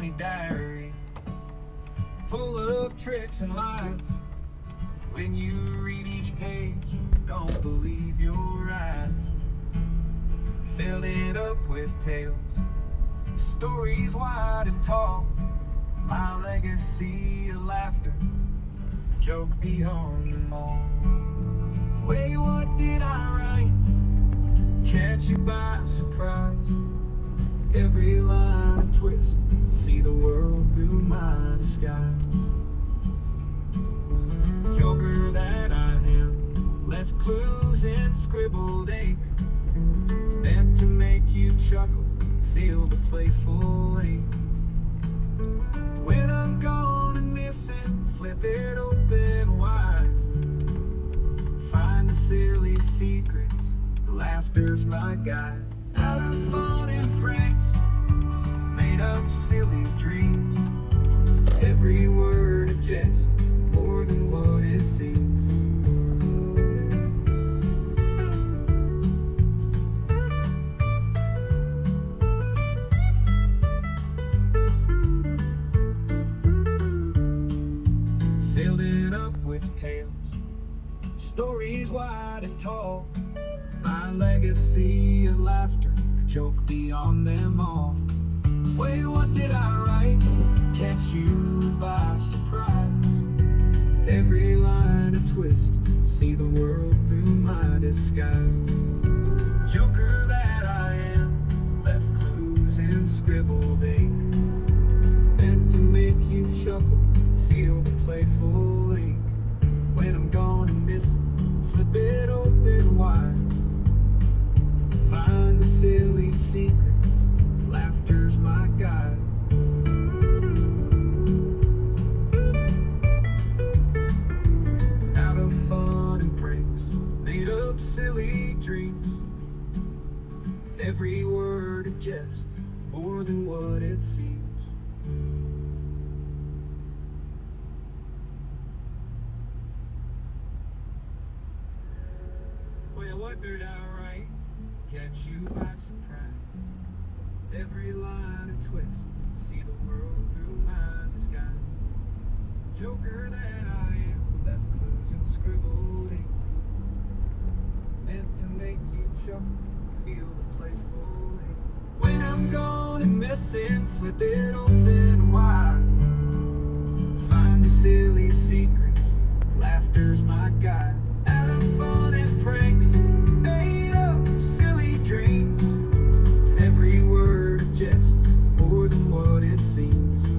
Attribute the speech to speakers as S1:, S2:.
S1: funny diary, full of tricks and lies. When you read each page, don't believe your eyes. Filled it up with tales, stories wide and tall. My legacy of laughter, joke beyond them all. Wait, what did I write? Catch you by surprise. Every line a twist, see the world through my disguise. Joker that I am, left clues in scribbled ink, meant to make you chuckle, feel the playful ink. When I'm gone and missing, flip it open wide. Find the silly secrets, laughter's my guide. Out of fun and pranks, made up silly dreams. Every word a jest, more than what it seems. Filled it up with tales, stories wide and tall. My legacy of laughter, a joke beyond them all. Wait, what did I write? Catch you by surprise. Every line a twist, see the world through my disguise. Joker that I am, left clues in scribbled ink, meant to make you chuckle, feel the playful ink. When I'm gone and missing, flip it open wide. Find the silly secrets, laughter's my guide. Out of fun and pranks, made up silly dreams. Every word a jest, more than what it seems. Well, what did I write? Catch you by surprise. Every line a twist, see the world through my disguise. Joker that I am, left clues in scribbled ink, meant to make you chuckle, feel the playful ink. When I'm gone and missing, flip it open wide. Find the silly secrets, laughter's my guide. Out of fun and pranks, made up silly dreams. Every word a jest, more than what it seems.